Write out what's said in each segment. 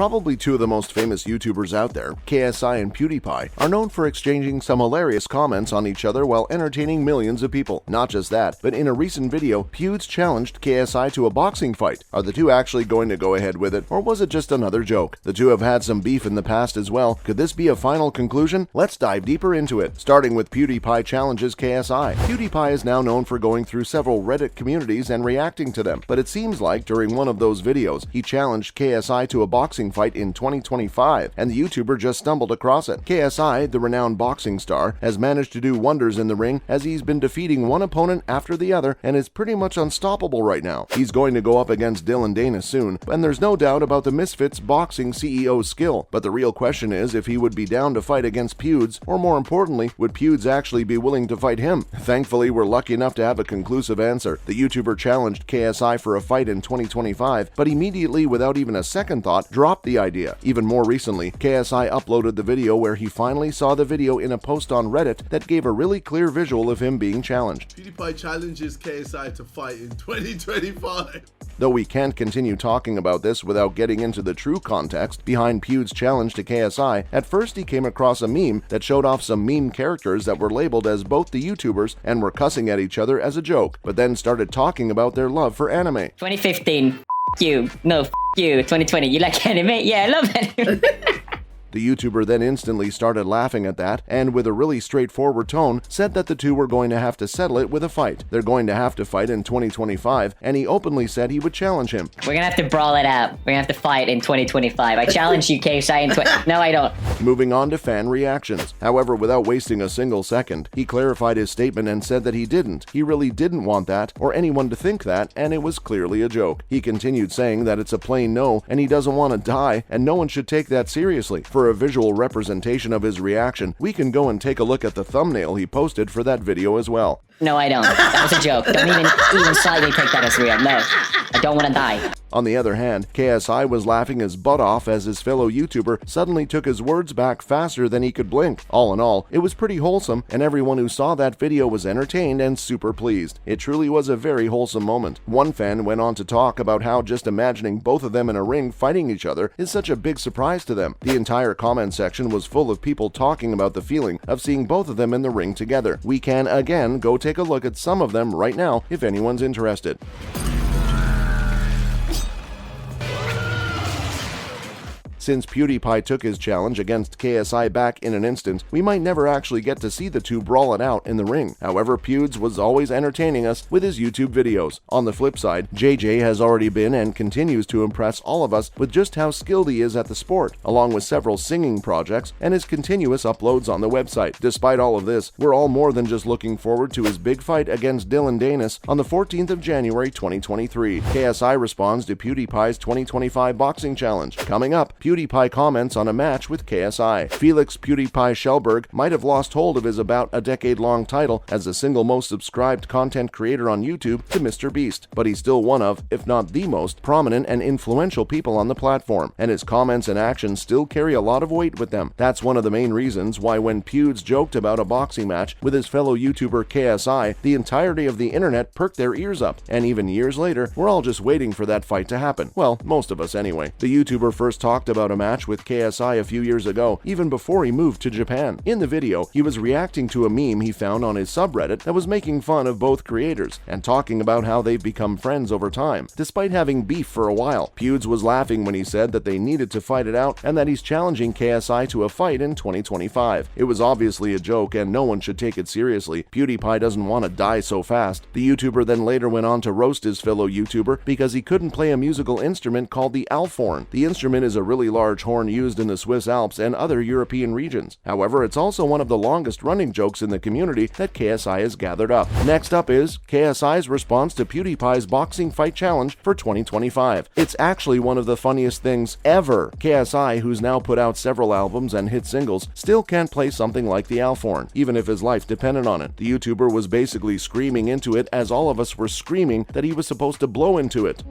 Probably two of the most famous YouTubers out there, KSI and PewDiePie, are known for exchanging some hilarious comments on each other while entertaining millions of people. Not just that, but in a recent video, Pewds challenged KSI to a boxing fight. Are the two actually going to go ahead with it, or was it just another joke? The two have had some beef in the past as well. Could this be a final conclusion? Let's dive deeper into it, starting with PewDiePie challenges KSI. PewDiePie is now known for going through several Reddit communities and reacting to them, but it seems like during one of those videos, he challenged KSI to a boxing fight in 2025, and the YouTuber just stumbled across it. KSI, the renowned boxing star, has managed to do wonders in the ring as he's been defeating one opponent after the other and is pretty much unstoppable right now. He's going to go up against Dylan Dana soon, and there's no doubt about the Misfits boxing CEO's skill, but the real question is if he would be down to fight against Pewds, or more importantly, would Pewds actually be willing to fight him? Thankfully, we're lucky enough to have a conclusive answer. The YouTuber challenged KSI for a fight in 2025, but immediately, without even a second thought, dropped the idea. Even more recently, KSI uploaded the video where he finally saw the video in a post on Reddit that gave a really clear visual of him being challenged. PewDiePie challenges KSI to fight in 2025. Though we can't continue talking about this without getting into the true context behind Pewds' challenge to KSI, at first he came across a meme that showed off some meme characters that were labeled as both the YouTubers and were cussing at each other as a joke, but then started talking about their love for anime. 2015, you. No, you. 2020, you like anime? Yeah, I love anime. The YouTuber then instantly started laughing at that, and with a really straightforward tone, said that the two were going to have to settle it with a fight. They're going to have to fight in 2025, and he openly said he would challenge him. We're gonna have to brawl it out. We're gonna have to fight in 2025. I challenge you, KSI, in No, I don't. Moving on to fan reactions. However, without wasting a single second, he clarified his statement and said that he didn't. He really didn't want that, or anyone to think that, and it was clearly a joke. He continued saying that it's a plain no, and he doesn't want to die, and no one should take that seriously. For a visual representation of his reaction, we can go and take a look at the thumbnail he posted for that video as well. No, I don't. That was a joke. Don't even slightly take that as real. No, I don't want to die. On the other hand, KSI was laughing his butt off as his fellow YouTuber suddenly took his words back faster than he could blink. All in all, it was pretty wholesome, and everyone who saw that video was entertained and super pleased. It truly was a very wholesome moment. One fan went on to talk about how just imagining both of them in a ring fighting each other is such a big surprise to them. The entire comment section was full of people talking about the feeling of seeing both of them in the ring together. We can again go take a look at some of them right now if anyone's interested. Since PewDiePie took his challenge against KSI back in an instant, we might never actually get to see the two brawl it out in the ring. However, Pewds was always entertaining us with his YouTube videos. On the flip side, JJ has already been and continues to impress all of us with just how skilled he is at the sport, along with several singing projects and his continuous uploads on the website. Despite all of this, we're all more than just looking forward to his big fight against Dylan Danis on the 14th of January 2023. KSI responds to PewDiePie's 2025 boxing challenge. Coming up, PewDiePie comments on a match with KSI. Felix PewDiePie Shellberg might have lost hold of his about a decade-long title as the single most subscribed content creator on YouTube to Mr. Beast, but he's still one of, if not the most, prominent and influential people on the platform, and his comments and actions still carry a lot of weight with them. That's one of the main reasons why when Pewds joked about a boxing match with his fellow YouTuber KSI, the entirety of the internet perked their ears up, and even years later, we're all just waiting for that fight to happen. Well, most of us anyway. The YouTuber first talked about a match with KSI a few years ago, even before he moved to Japan. In the video, he was reacting to a meme he found on his subreddit that was making fun of both creators and talking about how they've become friends over time, despite having beef for a while. Pewds was laughing when he said that they needed to fight it out and that he's challenging KSI to a fight in 2025. It was obviously a joke and no one should take it seriously. PewDiePie doesn't want to die so fast. The YouTuber then later went on to roast his fellow YouTuber because he couldn't play a musical instrument called the alphorn. The instrument is a really large horn used in the Swiss Alps and other European regions. However, it's also one of the longest running jokes in the community that KSI has gathered up. Next up is KSI's response to PewDiePie's boxing fight challenge for 2025. It's actually one of the funniest things ever. KSI, who's now put out several albums and hit singles, still can't play something like the alphorn, even if his life depended on it. The YouTuber was basically screaming into it as all of us were screaming that he was supposed to blow into it.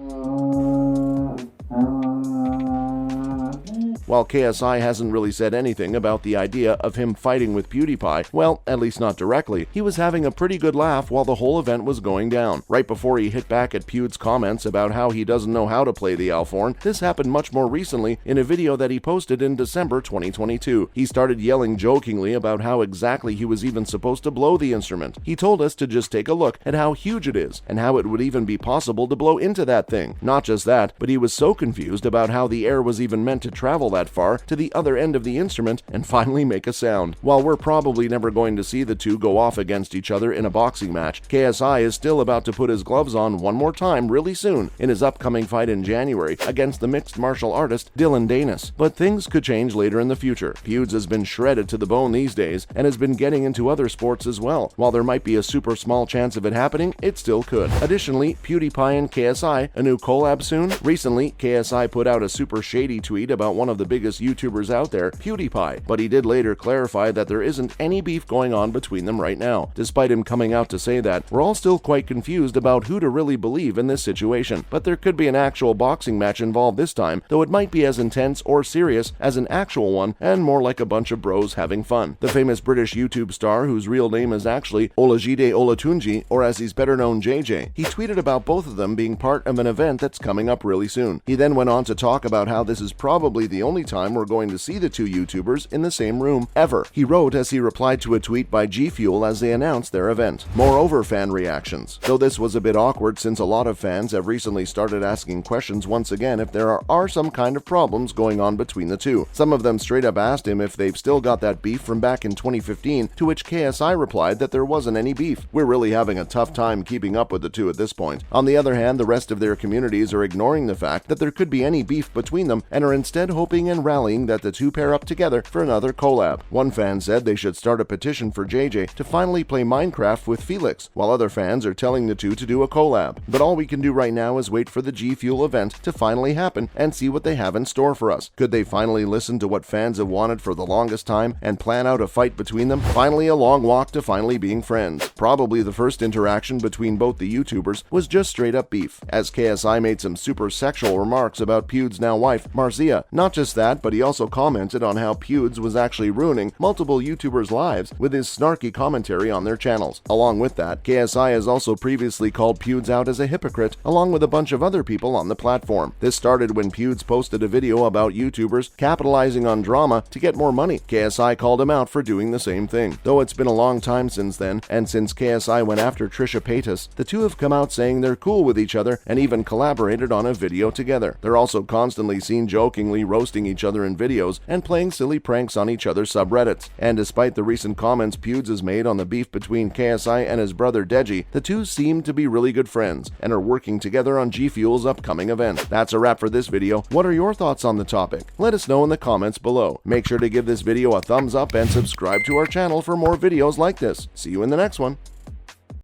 While KSI hasn't really said anything about the idea of him fighting with PewDiePie, well, at least not directly, he was having a pretty good laugh while the whole event was going down. Right before he hit back at Pewd's comments about how he doesn't know how to play the Alphorn, this happened much more recently in a video that he posted in December 2022. He started yelling jokingly about how exactly he was even supposed to blow the instrument. He told us to just take a look at how huge it is and how it would even be possible to blow into that thing. Not just that, but he was so confused about how the air was even meant to travel that far to the other end of the instrument and finally make a sound. While we're probably never going to see the two go off against each other in a boxing match, KSI is still about to put his gloves on one more time really soon in his upcoming fight in January against the mixed martial artist Dylan Danis. But things could change later in the future. Pewds has been shredded to the bone these days and has been getting into other sports as well. While there might be a super small chance of it happening, it still could. Additionally, PewDiePie and KSI, a new collab soon? Recently, KSI put out a super shady tweet about one of the biggest YouTubers out there, PewDiePie, but he did later clarify that there isn't any beef going on between them right now. Despite him coming out to say that, we're all still quite confused about who to really believe in this situation. But there could be an actual boxing match involved this time, though it might be as intense or serious as an actual one and more like a bunch of bros having fun. The famous British YouTube star, whose real name is actually Olajide Olatunji, or as he's better known, JJ, he tweeted about both of them being part of an event that's coming up really soon. He then went on to talk about how this is probably the only time we're going to see the two YouTubers in the same room ever. He wrote as he replied to a tweet by G Fuel as they announced their event. Moreover, fan reactions. Though this was a bit awkward since a lot of fans have recently started asking questions once again if there are some kind of problems going on between the two. Some of them straight up asked him if they've still got that beef from back in 2015, to which KSI replied that there wasn't any beef. We're really having a tough time keeping up with the two at this point. On the other hand, the rest of their communities are ignoring the fact that there could be any beef between them and are instead hoping and rallying that the two pair up together for another collab. One fan said they should start a petition for JJ to finally play Minecraft with Felix, while other fans are telling the two to do a collab. But all we can do right now is wait for the G Fuel event to finally happen and see what they have in store for us. Could they finally listen to what fans have wanted for the longest time and plan out a fight between them? Finally a long walk to finally being friends. Probably the first interaction between both the YouTubers was just straight up beef, as KSI made some super sexual remarks about Pewds' now wife, Marcia. Not just that, but he also commented on how Pewds was actually ruining multiple YouTubers' lives with his snarky commentary on their channels. Along with that, KSI has also previously called Pewds out as a hypocrite, along with a bunch of other people on the platform. This started when Pewds posted a video about YouTubers capitalizing on drama to get more money. KSI called him out for doing the same thing. Though it's been a long time since then, and since KSI went after Trisha Paytas, the two have come out saying they're cool with each other and even collaborated on a video together. They're also constantly seen jokingly roasting each other in videos and playing silly pranks on each other's subreddits. And despite the recent comments Pewds has made on the beef between KSI and his brother Deji, the two seem to be really good friends and are working together on G Fuel's upcoming event. That's a wrap for this video. What are your thoughts on the topic? Let us know in the comments below. Make sure to give this video a thumbs up and subscribe to our channel for more videos like this. See you in the next one.